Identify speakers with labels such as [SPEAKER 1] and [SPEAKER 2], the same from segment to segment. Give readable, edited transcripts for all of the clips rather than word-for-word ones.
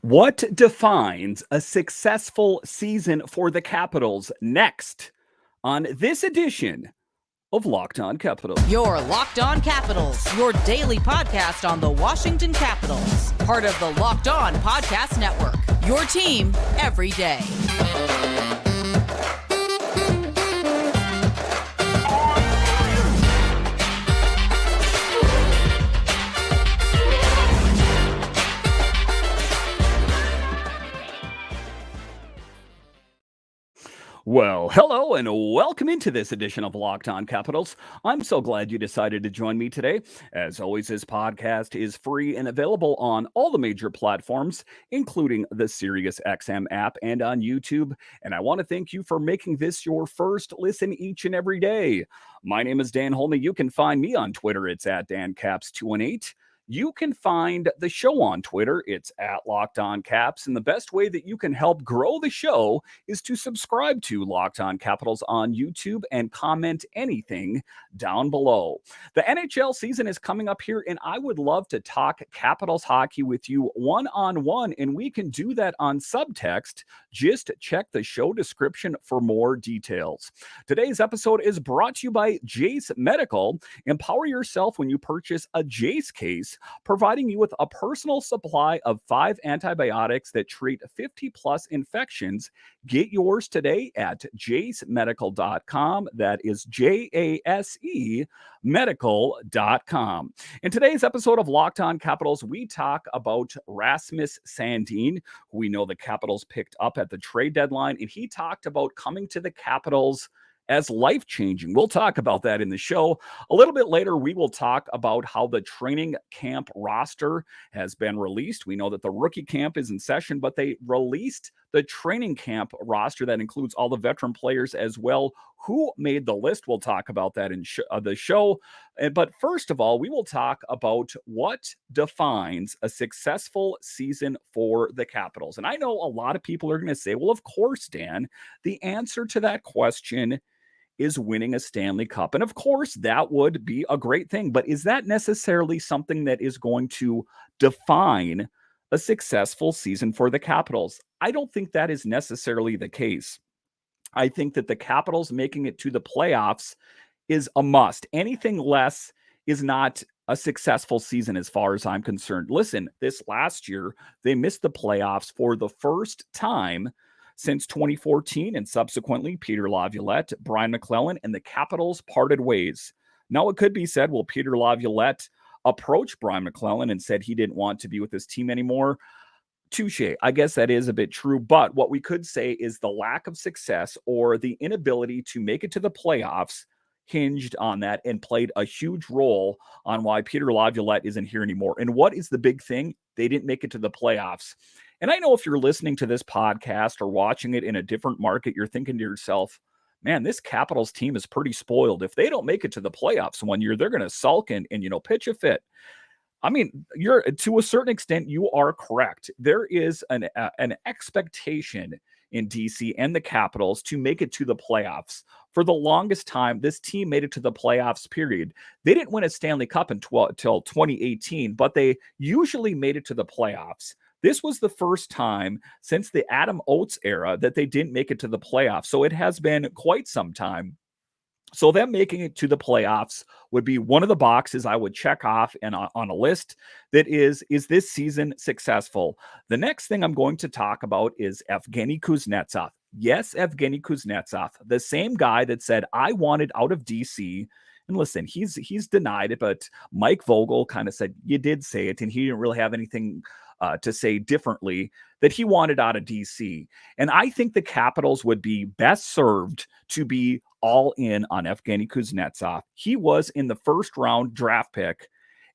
[SPEAKER 1] What defines a successful season for the Capitals? Next on this edition of Locked On Capitals.
[SPEAKER 2] Your Locked On Capitals, your daily podcast on the Washington Capitals. Part of the Locked On Podcast Network. Your team every day.
[SPEAKER 1] Well, hello and welcome into this edition of Locked On Capitals. I'm so glad you decided to join me today. As always, this podcast is free and available on all the major platforms, including the SiriusXM app and on YouTube. And I want to thank you for making this your first listen each and every day. My name is Dan Holney. You can find me on Twitter. It's at DanCaps218. You can find the show on Twitter. It's at Locked On Caps. And the best way that you can help grow the show is to subscribe to Locked On Capitals on YouTube and comment anything down below. The NHL season is coming up here, and I would love to talk Capitals hockey with you one-on-one, and we can do that on subtext. Just check the show description for more details. Today's episode is brought to you by Jace Medical. Empower yourself when you purchase a Jace case, providing you with a personal supply of 5 antibiotics that treat 50-plus infections. Get yours today at jacemedical.com. That is Jase medical.com. In today's episode of Locked On Capitals, we talk about Rasmus Sandin, who we know the Capitals picked up at the trade deadline, and he talked about coming to the Capitals as life-changing. We'll talk about that in the show. A little bit later, we will talk about how the training camp roster has been released. We know that the rookie camp is in session, but they released the training camp roster that includes all the veteran players as well. Who made the list? We'll talk about that in the show. But first of all, we will talk about what defines a successful season for the Capitals. And I know a lot of people are going to say, well, of course, Dan, the answer to that question is winning a Stanley Cup. And of course, that would be a great thing. But is that necessarily something that is going to define a successful season for the Capitals? I don't think that is necessarily the case. I think that the Capitals making it to the playoffs is a must. Anything less is not a successful season as far as I'm concerned. Listen, this last year, they missed the playoffs for the first time since 2014, and subsequently Peter Laviolette, Brian McClellan, and the Capitals parted ways. Now, it could be said, well, Peter Laviolette approached Brian McClellan and said he didn't want to be with his team anymore. Touche. I guess that is a bit true, but what we could say is the lack of success or the inability to make it to the playoffs hinged on that and played a huge role on why Peter Laviolette isn't here anymore. And what is the big thing? They didn't make it to the playoffs. And I know if you're listening to this podcast or watching it in a different market, you're thinking to yourself, man, this Capitals team is pretty spoiled. If they don't make it to the playoffs one year, they're going to sulk and pitch a fit. I mean, you're to a certain extent, you are correct. There is an expectation in DC and the Capitals to make it to the playoffs. For the longest time, this team made it to the playoffs, period. They didn't win a Stanley Cup until 2018, but they usually made it to the playoffs. This was the first time since the Adam Oates era that they didn't make it to the playoffs. So it has been quite some time. So them making it to the playoffs would be one of the boxes I would check off and on a list that is this season successful? The next thing I'm going to talk about is Evgeny Kuznetsov. Yes, Evgeny Kuznetsov, the same guy that said, I wanted out of DC. And listen, he's denied it, but Mike Vogel kind of said, you did say it, and he didn't really have anything to say differently, that he wanted out of DC. And I think the Capitals would be best served to be all in on Evgeny Kuznetsov. He was in the first round draft pick.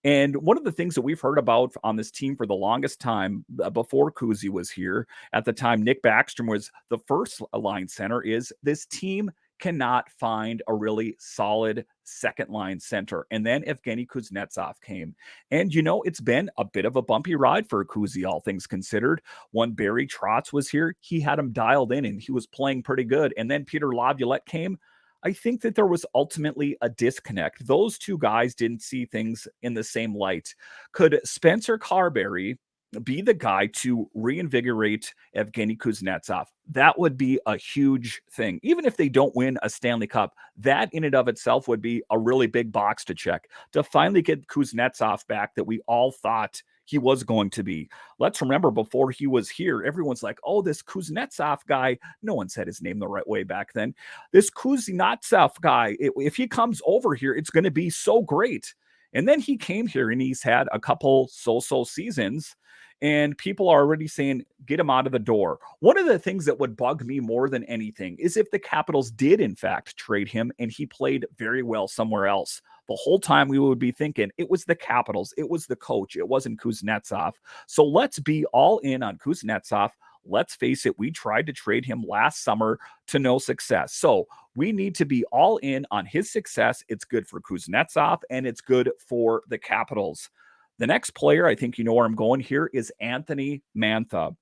[SPEAKER 1] And one of the things that we've heard about on this team for the longest time, before Kuzi was here, at the time Nick Backstrom was the first line center, is this team cannot find a really solid second line center. And then Evgeny Kuznetsov came. And, it's been a bit of a bumpy ride for Kuzi, all things considered. When Barry Trotz was here, he had him dialed in and he was playing pretty good. And then Peter Laviolette came. I think that there was ultimately a disconnect. Those two guys didn't see things in the same light. Could Spencer Carbery be the guy to reinvigorate Evgeny Kuznetsov. That would be a huge thing. Even if they don't win a Stanley Cup, that in and of itself would be a really big box to check to finally get Kuznetsov back that we all thought he was going to be. Let's remember, before he was here, everyone's like, oh, this Kuznetsov guy. No one said his name the right way back then. This Kuznetsov guy, if he comes over here, it's going to be so great. And then he came here and he's had a couple so-so seasons, and people are already saying, get him out of the door. One of the things that would bug me more than anything is if the Capitals did, in fact, trade him and he played very well somewhere else. The whole time we would be thinking it was the Capitals, it was the coach, it wasn't Kuznetsov. So let's be all in on Kuznetsov. Let's face it, we tried to trade him last summer to no success. So we need to be all in on his success. It's good for Kuznetsov and it's good for the Capitals. The next player, I think you know where I'm going here, is Anthony Mantha.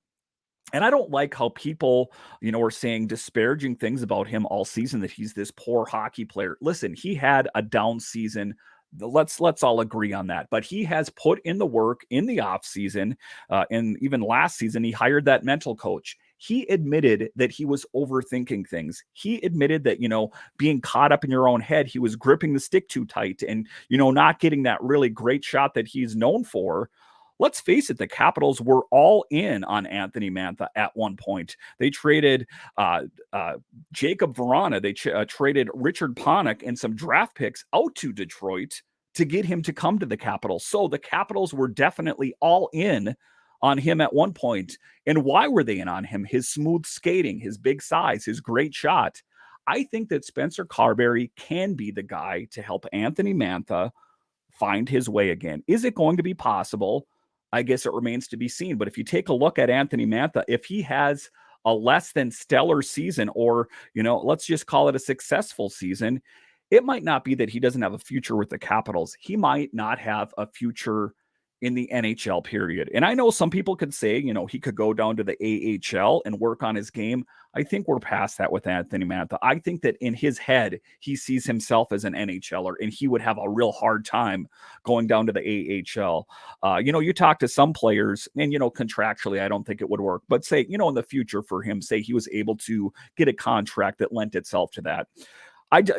[SPEAKER 1] And I don't like how people, are saying disparaging things about him all season, that he's this poor hockey player. Listen, he had a down season. Let's all agree on that. But he has put in the work in the off season, and even last season, he hired that mental coach. He admitted that he was overthinking things. He admitted that, being caught up in your own head, he was gripping the stick too tight and, not getting that really great shot that he's known for. Let's face it, the Capitals were all in on Anthony Mantha at one point. They traded Jacob Verana. They traded Richard Panik and some draft picks out to Detroit to get him to come to the Capitals. So the Capitals were definitely all in on him at one point. And why were they in on him? His smooth skating, his big size, his great shot. I think that Spencer Carbery can be the guy to help Anthony Mantha find his way again. Is it going to be possible? I guess it remains to be seen. But if you take a look at Anthony Mantha, if he has a less than stellar season, or, let's just call it a successful season, it might not be that he doesn't have a future with the Capitals. He might not have a future in the NHL, period. And I know some people could say, he could go down to the AHL and work on his game. I think we're past that with Anthony Mantha. I think that in his head, he sees himself as an NHLer, and he would have a real hard time going down to the AHL. You talk to some players, and, contractually, I don't think it would work. But say, in the future for him, say he was able to get a contract that lent itself to that.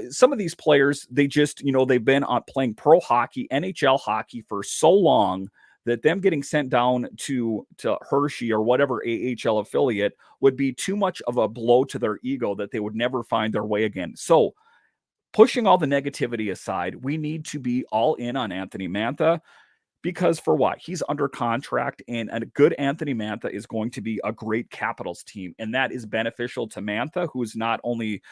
[SPEAKER 1] Some of these players, they just, they've been playing pro hockey, NHL hockey for so long that them getting sent down to Hershey or whatever AHL affiliate would be too much of a blow to their ego that they would never find their way again. So pushing all the negativity aside, we need to be all in on Anthony Mantha. Because for what? He's under contract, and a good Anthony Mantha is going to be a great Capitals team. And that is beneficial to Mantha, who's not only,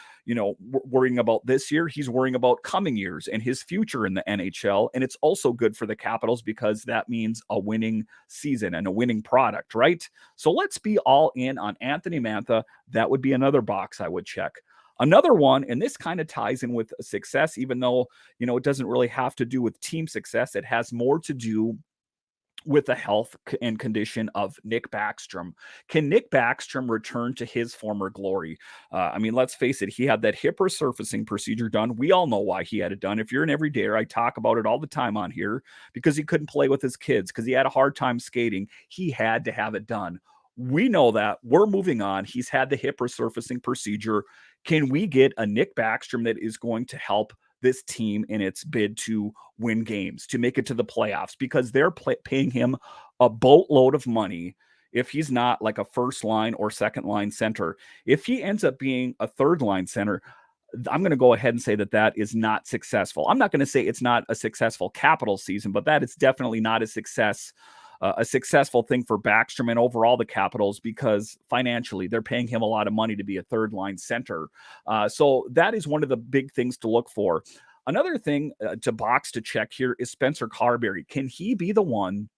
[SPEAKER 1] worrying about this year, he's worrying about coming years and his future in the NHL. And it's also good for the Capitals because that means a winning season and a winning product, right? So let's be all in on Anthony Mantha. That would be another box I would check. Another one, and this kind of ties in with success, even though, it doesn't really have to do with team success. It has more to do with the health and condition of Nick Backstrom. Can Nick Backstrom return to his former glory? Let's face it, he had that hip resurfacing procedure done. We all know why he had it done. If you're an everydayer, I talk about it all the time on here, because he couldn't play with his kids, because he had a hard time skating. He had to have it done. We know that. We're moving on. He's had the hip resurfacing procedure. Can we get a Nick Backstrom that is going to help this team in its bid to win games, to make it to the playoffs? Because they're paying him a boatload of money if he's not like a first line or second line center. If he ends up being a third line center, I'm going to go ahead and say that is not successful. I'm not going to say it's not a successful Capital season, but that is definitely not a successful thing for Backstrom and overall the Capitals, because financially they're paying him a lot of money to be a third line center. So that is one of the big things to look for. Another thing to check here is Spencer Carbery. Can he be the one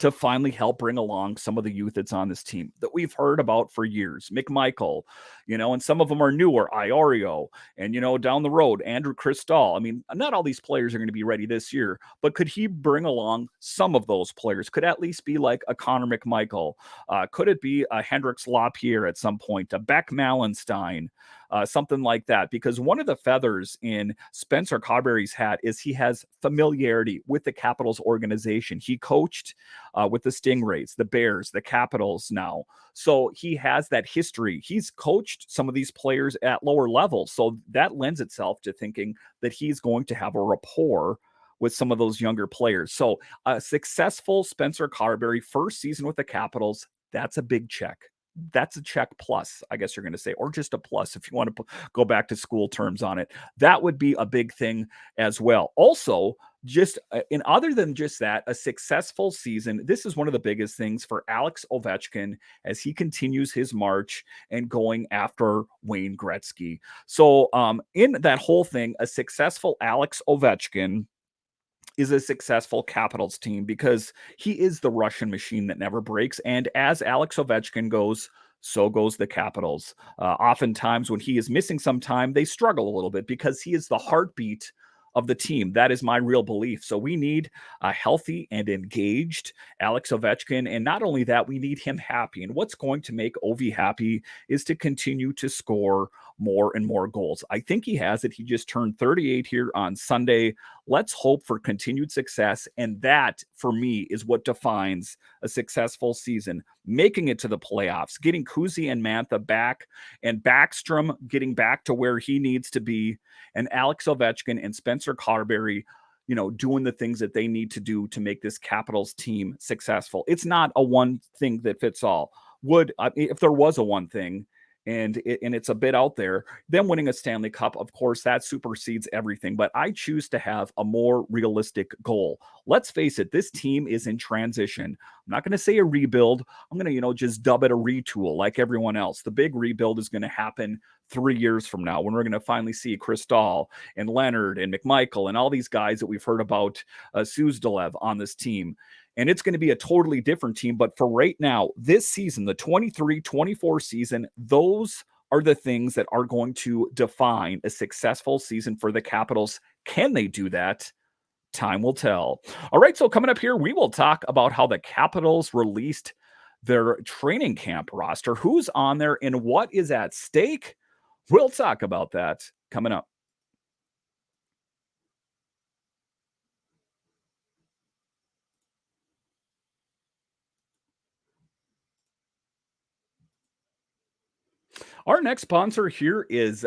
[SPEAKER 1] to finally help bring along some of the youth that's on this team that we've heard about for years? McMichael, and some of them are newer, Iorio, and, down the road, Andrew Cristall. Not all these players are going to be ready this year, but could he bring along some of those players? Could at least be like a Connor McMichael? Could it be a Hendrix LaPierre at some point, a Beck Malenstein? something like that. Because one of the feathers in Spencer Carbery's hat is he has familiarity with the Capitals organization. He coached with the Stingrays, the Bears, the Capitals now. So he has that history. He's coached some of these players at lower levels. So that lends itself to thinking that he's going to have a rapport with some of those younger players. So a successful Spencer Carbery first season with the Capitals, that's a big check. That's a check plus, I guess you're going to say, or just a plus if you want to go back to school terms on it. That would be a big thing as well. Also, just and other than just that, a successful season. This is one of the biggest things for Alex Ovechkin as he continues his march and going after Wayne Gretzky. So, in that whole thing, a successful Alex Ovechkin is a successful Capitals team because he is the Russian machine that never breaks. And as Alex Ovechkin goes, so goes the Capitals. Oftentimes, when he is missing some time, they struggle a little bit because he is the heartbeat of the team. That is my real belief. So we need a healthy and engaged Alex Ovechkin. And not only that, we need him happy. And what's going to make Ovi happy is to continue to score more and more goals. I think he has it. He just turned 38 here on Sunday. Let's hope for continued success. And that, for me, is what defines a successful season. Making it to the playoffs, getting Kuzi and Mantha back, and Backstrom getting back to where he needs to be, and Alex Ovechkin and Spencer Carbery, doing the things that they need to do to make this Capitals team successful. It's not a one thing that fits all. If there was a one thing, and it's a bit out there, them winning a Stanley Cup, of course, that supersedes everything. But I choose to have a more realistic goal. Let's face it, this team is in transition. I'm not going to say a rebuild. I'm going to, just dub it a retool like everyone else. The big rebuild is going to happen 3 years from now when we're going to finally see Chris Dahl and Leonard and McMichael and all these guys that we've heard about, Suzdalev on this team. And it's going to be a totally different team. But for right now, this season, the 23-24 season, those are the things that are going to define a successful season for the Capitals. Can they do that? Time will tell. All right, so coming up here, we will talk about how the Capitals released their training camp roster, who's on there, and what is at stake. We'll talk about that coming up. Our next sponsor here is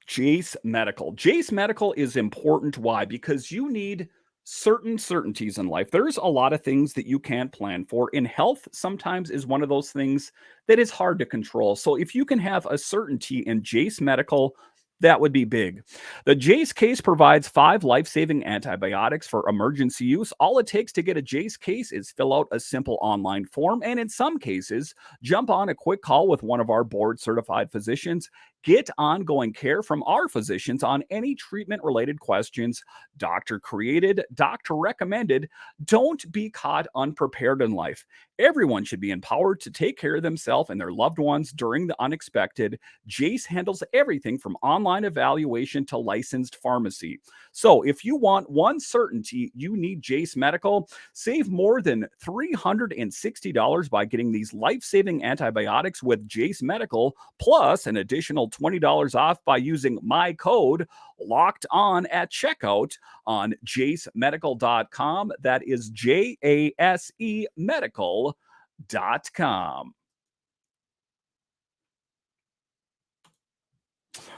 [SPEAKER 1] Jace Medical. Jace Medical is important. Why? Because you need certain certainties in life. There's a lot of things that you can't plan for. In health, sometimes is one of those things that is hard to control. So if you can have a certainty in Jace Medical, that would be big. The Jace case provides 5 life-saving antibiotics for emergency use. All it takes to get a Jace case is fill out a simple online form, and in some cases, jump on a quick call with one of our board-certified physicians. Get ongoing care from our physicians on any treatment-related questions. Doctor created, doctor recommended. Don't be caught unprepared in life. Everyone should be empowered to take care of themselves and their loved ones during the unexpected. Jace handles everything from online evaluation to licensed pharmacy. So if you want one certainty, you need Jace Medical. Save more than $360 by getting these life-saving antibiotics with Jace Medical, plus an additional $20 off by using my code locked on at checkout on jacemedical.com. That is JASE medical.com.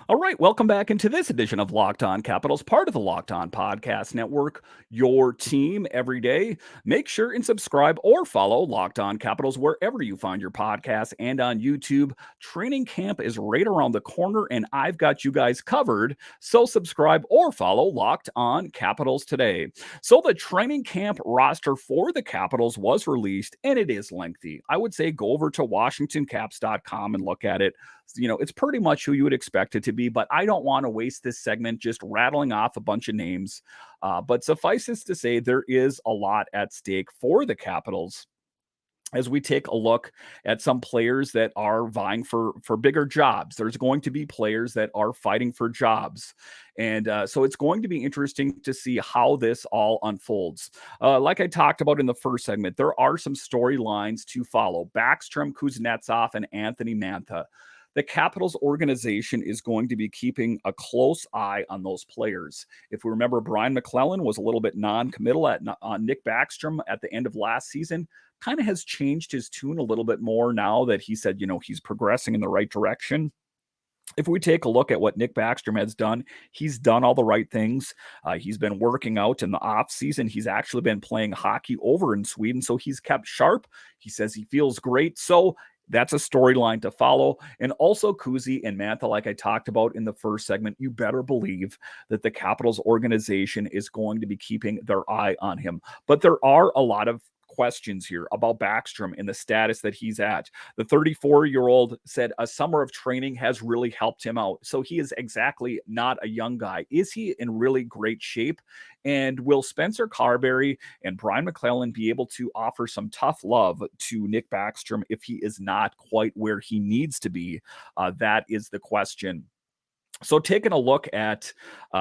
[SPEAKER 1] All right, welcome back into this edition of Locked On Capitals, part of the Locked On Podcast Network, your team every day. Make sure and subscribe or follow Locked On Capitals wherever you find your podcasts and on YouTube. Training camp is right around the corner, and I've got you guys covered. So subscribe or follow Locked On Capitals today. So the training camp roster for the Capitals was released, and it is lengthy. I would say go over to WashingtonCaps.com and look at it. It's pretty much who you would expect it to be, but I don't want to waste this segment just rattling off a bunch of names. But suffice it to say, there is a lot at stake for the Capitals as we take a look at some players that are vying for bigger jobs. There's going to be players that are fighting for jobs. And so it's going to be interesting to see how this all unfolds. Like I talked about in the first segment, there are some storylines to follow. Backstrom, Kuznetsov, and Anthony Mantha. the Capitals organization is going to be keeping a close eye on those players. If we remember, Brian McClellan was a little bit non-committal on Nick Backstrom at the end of last season. Kind of has changed his tune a little bit more now that he said, he's progressing in the right direction. If we take a look at what Nick Backstrom has done, he's done all the right things. He's been working out in the off season. He's actually been playing hockey over in Sweden, so he's kept sharp. He says he feels great. So that's a storyline to follow. And also Kuzi and Mantha, like I talked about in the first segment, you better believe that the Capitals organization is going to be keeping their eye on him. But there are a lot of questions here about Backstrom and the status that he's at. The 34-year-old said a summer of training has really helped him out. So he is exactly not a young guy. Is he in really great shape? And will Spencer Carbery and Brian McClellan be able to offer some tough love to Nick Backstrom if he is not quite where he needs to be? That is the question. So taking a look at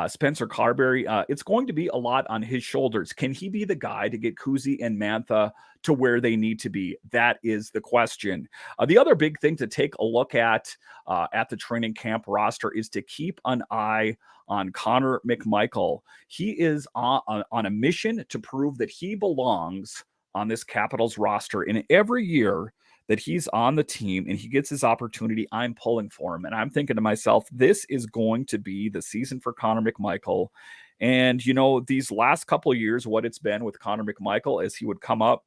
[SPEAKER 1] Spencer Carbery, it's going to be a lot on his shoulders. Can he be the guy to get Kuzi and Mantha to where they need to be? That is the question. The other big thing to take a look at the training camp roster is to keep an eye on Connor McMichael. He is on a mission to prove that he belongs on this Capitals roster. And every year that he's on the team and he gets his opportunity, I'm pulling for him. And I'm thinking to myself, this is going to be the season for Connor McMichael. And, these last couple of years, what it's been with Connor McMichael is he would come up,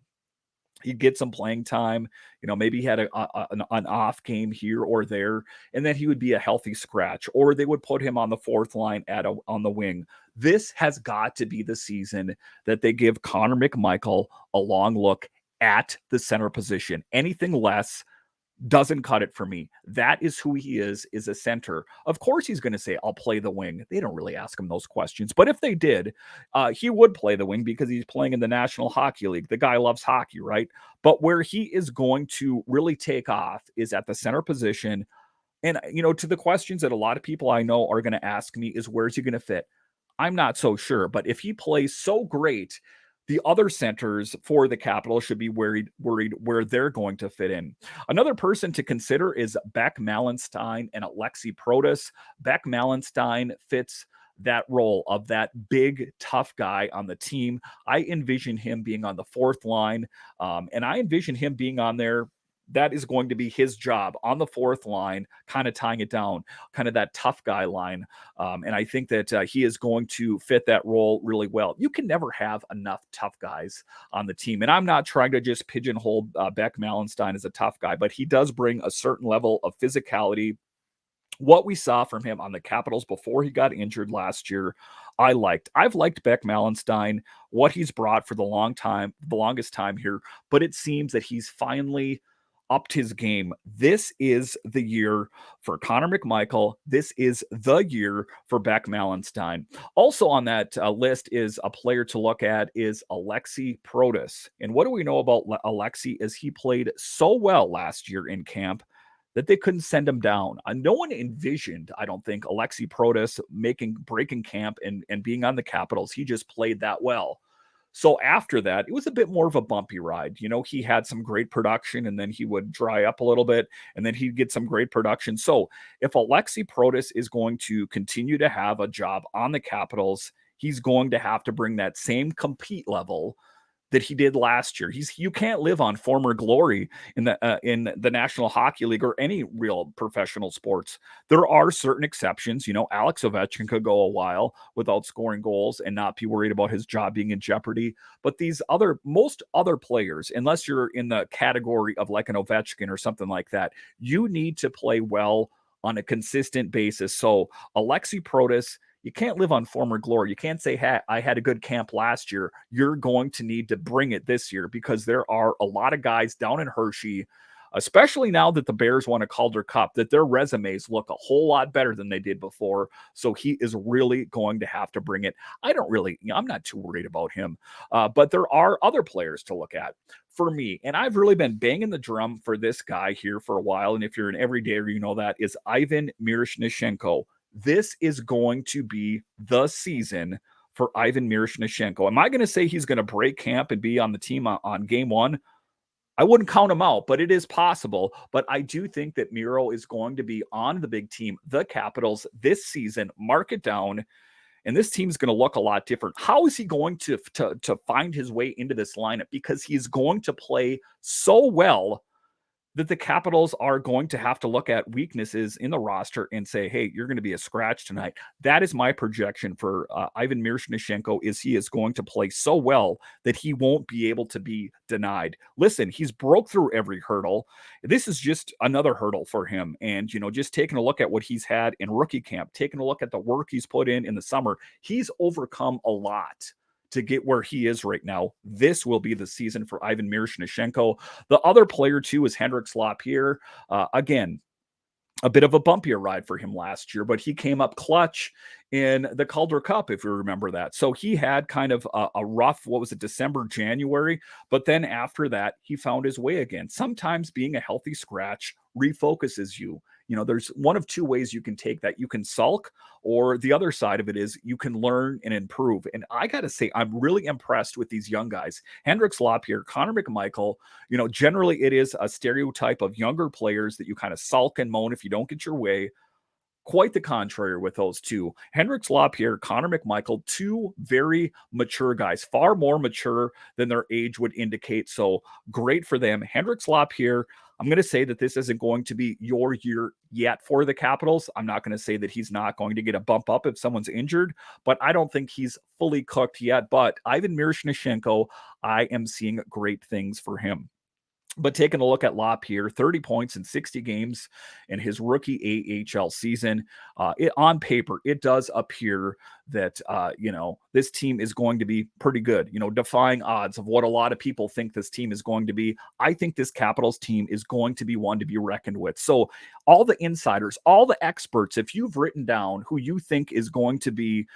[SPEAKER 1] he'd get some playing time, maybe he had an off game here or there, and then he would be a healthy scratch, or they would put him on the fourth line on the wing. This has got to be the season that they give Connor McMichael a long look at the center position. Anything less doesn't cut it for me. That is who he is a center. Of course, he's going to say, I'll play the wing. They don't really ask him those questions. But if they did, he would play the wing because he's playing in the National Hockey League. The guy loves hockey, right? But where he is going to really take off is at the center position. And, to the questions that a lot of people I know are going to ask me is, where's he going to fit? I'm not so sure. But if he plays so great, the other centers for the Capitals should be worried where they're going to fit in. Another person to consider is Beck Malenstein and Alexi Protas. Beck Malenstein fits that role of that big, tough guy on the team. I envision him being on the fourth line, and I envision him being on there. That is going to be his job on the fourth line, kind of tying it down, kind of that tough guy line. And I think that he is going to fit that role really well. You can never have enough tough guys on the team. And I'm not trying to just pigeonhole Beck Malenstein as a tough guy, but he does bring a certain level of physicality. What we saw from him on the Capitals before he got injured last year, I've liked Beck Malenstein, what he's brought for the longest time here, but it seems that he's finally upped his game. This is the year for Connor McMichael. This is the year for Beck Malenstein. Also on that list is a player to look at is Alexi Protas. And what do we know about Alexi is he played so well last year in camp that they couldn't send him down. No one envisioned, I don't think, Alexi Protas breaking camp and being on the Capitals. He just played that well. So after that, it was a bit more of a bumpy ride. He had some great production and then he would dry up a little bit and then he'd get some great production. So if Alexi Protas is going to continue to have a job on the Capitals, he's going to have to bring that same compete level that he did last year. You can't live on former glory in the National Hockey League or any real professional sports. There are certain exceptions. Alex Ovechkin could go a while without scoring goals and not be worried about his job being in jeopardy. But most other players, unless you're in the category of like an Ovechkin or something like that, you need to play well on a consistent basis. So Alexi Protas, you can't live on former glory. You can't say, hey, I had a good camp last year. You're going to need to bring it this year because there are a lot of guys down in Hershey, especially now that the Bears won a Calder Cup, that their resumes look a whole lot better than they did before. So he is really going to have to bring it. I'm not too worried about him. But there are other players to look at for me. And I've really been banging the drum for this guy here for a while. And if you're an everydayer, you know that is Ivan Miroshnichenko. This is going to be the season for Ivan Miroshnichenko. Am I going to say he's going to break camp and be on the team on game one? I wouldn't count him out, but it is possible. But I do think that Miro is going to be on the big team, the Capitals, this season. Mark it down. And this team's going to look a lot different. How is he going to find his way into this lineup? Because he's going to play so well that the Capitals are going to have to look at weaknesses in the roster and say, hey, you're going to be a scratch tonight. That is my projection for Ivan Miroshnichenko, is he is going to play so well that he won't be able to be denied. Listen, he's broke through every hurdle. This is just another hurdle for him. And, just taking a look at what he's had in rookie camp, taking a look at the work he's put in the summer, he's overcome a lot to get where he is right now. This will be the season for Ivan Miroshnichenko. The other player, too, is Hendrik Lapierre. Again, a bit of a bumpier ride for him last year, but he came up clutch in the Calder Cup, if you remember that. So he had kind of a rough, December, January, but then after that, he found his way again. Sometimes being a healthy scratch refocuses you. There's one of two ways you can take that. You can sulk, or the other side of it is you can learn and improve. And I got to say, I'm really impressed with these young guys. Hendrik Lapierre, Connor McMichael, generally it is a stereotype of younger players that you kind of sulk and moan if you don't get your way. Quite the contrary with those two. Hendrik Lapierre, Connor McMichael, two very mature guys, far more mature than their age would indicate. So great for them. Hendrik Lapierre, I'm going to say that this isn't going to be your year yet for the Capitals. I'm not going to say that he's not going to get a bump up if someone's injured, but I don't think he's fully cooked yet. But Ivan Miroshnichenko, I am seeing great things for him. But taking a look at Lapierre, 30 points in 60 games in his rookie AHL season. On paper, it does appear that, this team is going to be pretty good, defying odds of what a lot of people think this team is going to be. I think this Capitals team is going to be one to be reckoned with. So all the insiders, all the experts, if you've written down who you think is going to be,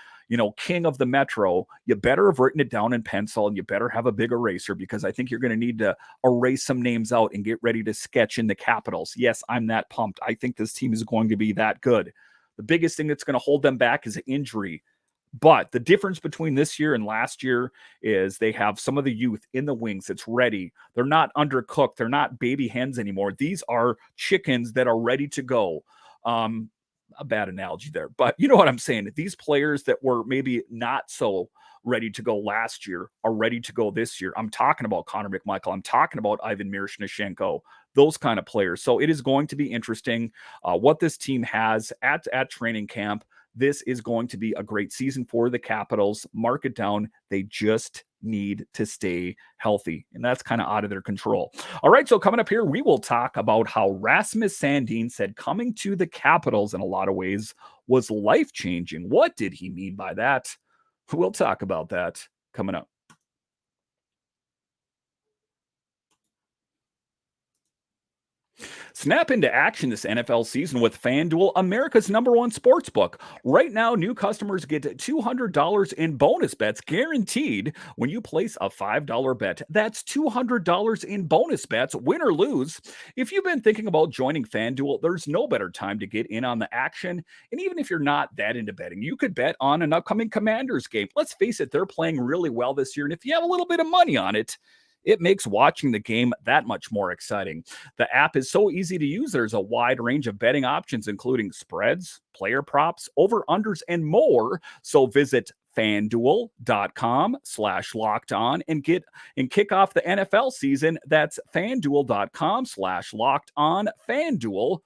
[SPEAKER 1] king of the Metro, you better have written it down in pencil, and you better have a big eraser, because I think you're going to need to erase some names out and get ready to sketch in the Capitals. Yes, I'm that pumped. I think this team is going to be that good. The biggest thing that's going to hold them back is injury. But the difference between this year and last year is they have some of the youth in the wings that's ready. They're not undercooked. They're not baby hens anymore. These are chickens that are ready to go. A bad analogy there, but you know what I'm saying? These players that were maybe not so ready to go last year are ready to go this year. I'm talking about Connor McMichael. I'm talking about Ivan Miroshnichenko, those kind of players. So it is going to be interesting what this team has at training camp. This is going to be a great season for the Capitals. Mark it down. They just need to stay healthy, and that's kind of out of their control. All right, so coming up here, we will talk about how Rasmus Sandin said coming to the Capitals in a lot of ways was life-changing. What did he mean by that? We'll talk about that coming up. Snap into action this NFL season with FanDuel, America's #1 sportsbook. Right now, new customers get $200 in bonus bets guaranteed when you place a $5 bet. That's $200 in bonus bets, win or lose. If you've been thinking about joining FanDuel, there's no better time to get in on the action. And even if you're not that into betting, you could bet on an upcoming Commanders game. Let's face it, they're playing really well this year. And if you have a little bit of money on it, it makes watching the game that much more exciting. The app is so easy to use. There's a wide range of betting options, including spreads, player props, over-unders, and more. So visit FanDuel.com/locked-on and kick off the NFL season. That's FanDuel.com/locked-on. FanDuel,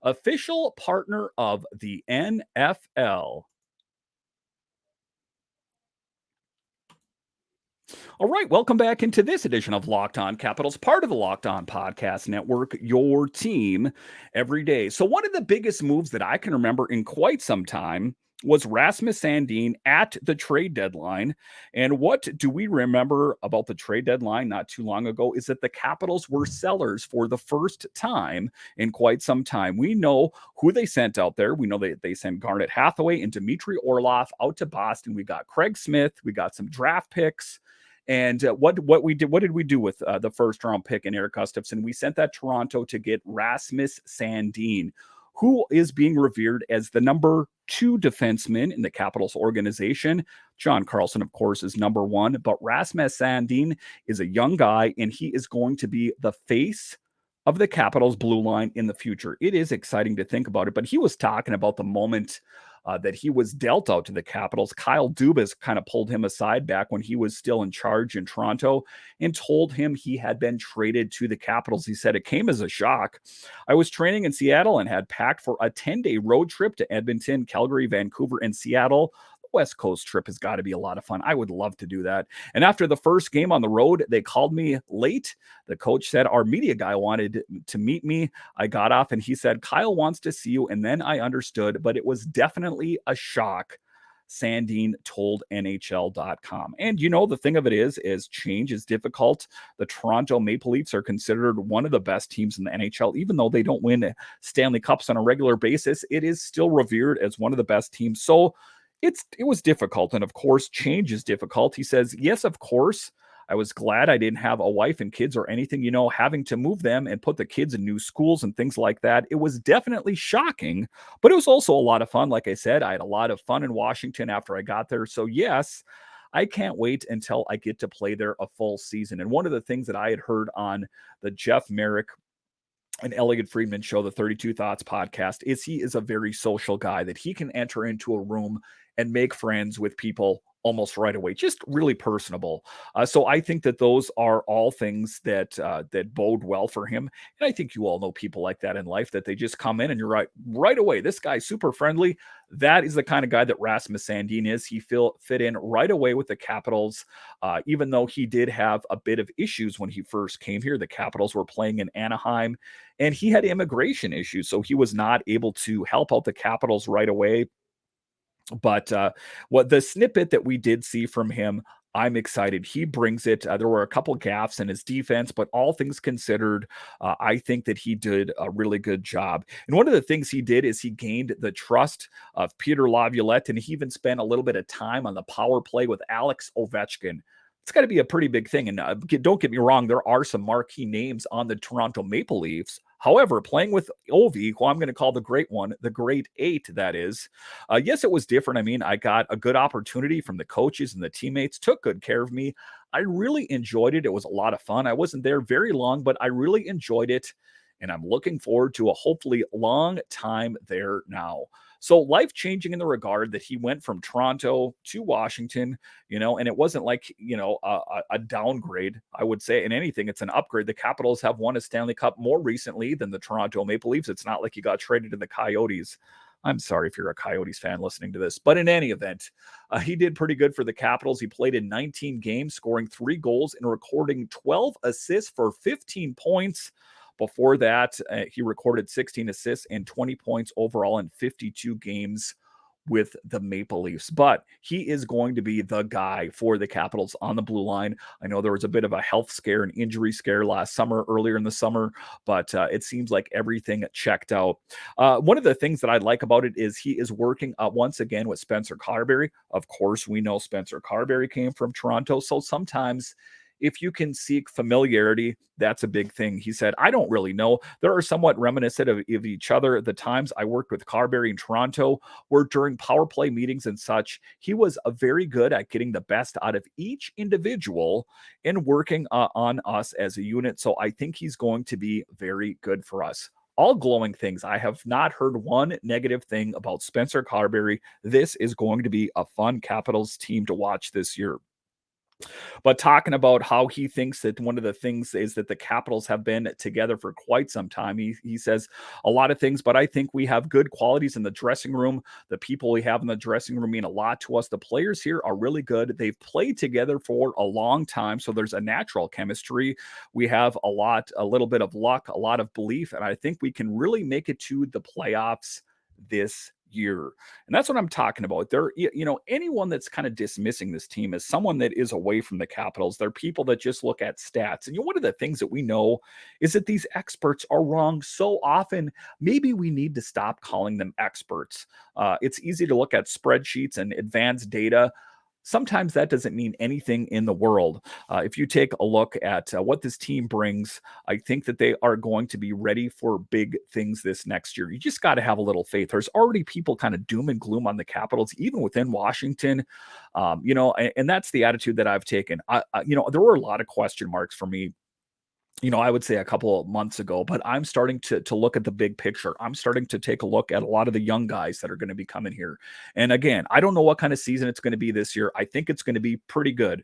[SPEAKER 1] official partner of the NFL. All right, welcome back into this edition of Locked On Capitals, part of the Locked On Podcast Network, your team every day. So one of the biggest moves that I can remember in quite some time was Rasmus Sandin at the trade deadline. And what do we remember about the trade deadline not too long ago is that the Capitals were sellers for the first time in quite some time. We know who they sent out there. We know they sent Garnet Hathaway and Dmitry Orlov out to Boston. We got Craig Smith. We got some draft picks. And what did we do with the first round pick in Erik Gustafsson? We sent that Toronto to get Rasmus Sandin, who is being revered as the number two defensemen in the Capitals organization. John Carlson, of course, is number one, but Rasmus Sandin is a young guy, and he is going to be the face of the Capitals blue line in the future. It is exciting to think about it, but he was talking about the moment that he was dealt out to the Capitals. Kyle Dubas kind of pulled him aside back when he was still in charge in Toronto and told him he had been traded to the Capitals. He said, it came as a shock. I was training in Seattle and had packed for a 10-day road trip to Edmonton, Calgary, Vancouver, and Seattle. West Coast trip has got to be a lot of fun. I would love to do that. And after the first game on the road, they called me late. The coach said our media guy wanted to meet me. I got off and he said, Kyle wants to see you. And then I understood, but it was definitely a shock. Sandin told NHL.com. And the thing of it is change is difficult. The Toronto Maple Leafs are considered one of the best teams in the NHL. Even though they don't win Stanley Cups on a regular basis, it is still revered as one of the best teams. So it was difficult. And of course, change is difficult. He says, yes, of course. I was glad I didn't have a wife and kids or anything, having to move them and put the kids in new schools and things like that. It was definitely shocking, but it was also a lot of fun. Like I said, I had a lot of fun in Washington after I got there. So yes, I can't wait until I get to play there a full season. And one of the things that I had heard on the Jeff Merrick and Elliot Friedman show, the 32 Thoughts podcast, is he is a very social guy, that he can enter into a room and make friends with people almost right away, just really personable. So I think that those are all things that bode well for him. And I think you all know people like that in life, that they just come in and you're right away. This guy's super friendly. That is the kind of guy that Rasmus Sandin is. He fit in right away with the Capitals, even though he did have a bit of issues when he first came here. The Capitals were playing in Anaheim, and he had immigration issues, so he was not able to help out the Capitals right away. But what the snippet that we did see from him, I'm excited. He brings it. There were a couple gaffes in his defense, but all things considered, I think that he did a really good job. And one of the things he did is he gained the trust of Peter Laviolette, and he even spent a little bit of time on the power play with Alex Ovechkin. It's got to be a pretty big thing. And don't get me wrong, there are some marquee names on the Toronto Maple Leafs. However, playing with Ovi, who I'm going to call the great one, the great eight, that is, yes, it was different. I mean, I got a good opportunity from the coaches, and the teammates took good care of me. I really enjoyed it. It was a lot of fun. I wasn't there very long, but I really enjoyed it. And I'm looking forward to a hopefully long time there now. So life-changing in the regard that he went from Toronto to Washington, and it wasn't like, a downgrade, I would say. In anything, it's an upgrade. The Capitals have won a Stanley Cup more recently than the Toronto Maple Leafs. It's not like he got traded to the Coyotes. I'm sorry if you're a Coyotes fan listening to this, but in any event, he did pretty good for the Capitals. He played in 19 games, scoring 3 goals and recording 12 assists for 15 points. Before that, he recorded 16 assists and 20 points overall in 52 games with the Maple Leafs. But he is going to be the guy for the Capitals on the blue line. I know there was a bit of a health scare, an injury scare earlier in the summer, but it seems like everything checked out. One of the things that I like about it is he is working once again with Spencer Carbery. Of course, we know Spencer Carbery came from Toronto, so sometimes if you can seek familiarity, that's a big thing. He said, I don't really know. There are somewhat reminiscent of each other. The times I worked with Carbery in Toronto were during power play meetings and such. He was very good at getting the best out of each individual and working on us as a unit. So I think he's going to be very good for us. All glowing things. I have not heard one negative thing about Spencer Carbery. This is going to be a fun Capitals team to watch this year. But talking about how he thinks that one of the things is that the Capitals have been together for quite some time. He says a lot of things, but I think we have good qualities in the dressing room. The people we have in the dressing room mean a lot to us. The players here are really good. They've played together for a long time, so there's a natural chemistry. We have a little bit of luck, a lot of belief, and I think we can really make it to the playoffs this year. And that's what I'm talking about. There, anyone that's kind of dismissing this team as someone that is away from the Capitals, they're people that just look at stats. And one of the things that we know is that these experts are wrong so often. Maybe we need to stop calling them experts. It's easy to look at spreadsheets and advanced data. sometimes that doesn't mean anything in the world. If you take a look at what this team brings, I think that they are going to be ready for big things this next year. You just got to have a little faith. There's already people kind of doom and gloom on the Capitals, even within Washington. And that's the attitude that I've taken. There were a lot of question marks for me, I would say a couple of months ago, but I'm starting to look at the big picture. I'm starting to take a look at a lot of the young guys that are going to be coming here. And again, I don't know what kind of season it's going to be this year. I think it's going to be pretty good.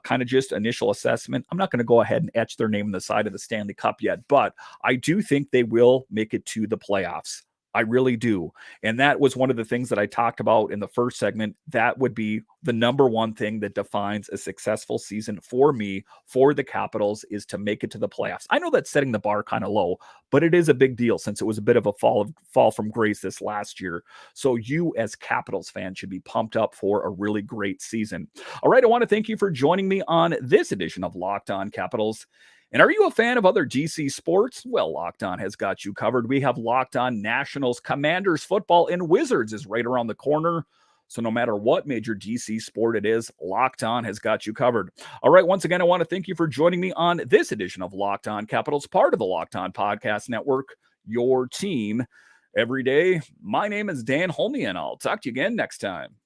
[SPEAKER 1] Kind of just initial assessment. I'm not going to go ahead and etch their name on the side of the Stanley Cup yet, but I do think they will make it to the playoffs. I really do. And that was one of the things that I talked about in the first segment. That would be the number one thing that defines a successful season for me, for the Capitals, is to make it to the playoffs. I know that's setting the bar kind of low, but it is a big deal since it was a bit of a fall from grace this last year. So you as Capitals fans should be pumped up for a really great season. All right, I want to thank you for joining me on this edition of Locked On Capitals. And are you a fan of other GC sports? Well, Locked On has got you covered. We have Locked On Nationals, Commanders football, and Wizards is right around the corner. So no matter what major GC sport it is, Locked On has got you covered. All right, once again, I want to thank you for joining me on this edition of Locked On Capitals, part of the Locked On Podcast Network, your team every day. My name is Dan Holme, and I'll talk to you again next time.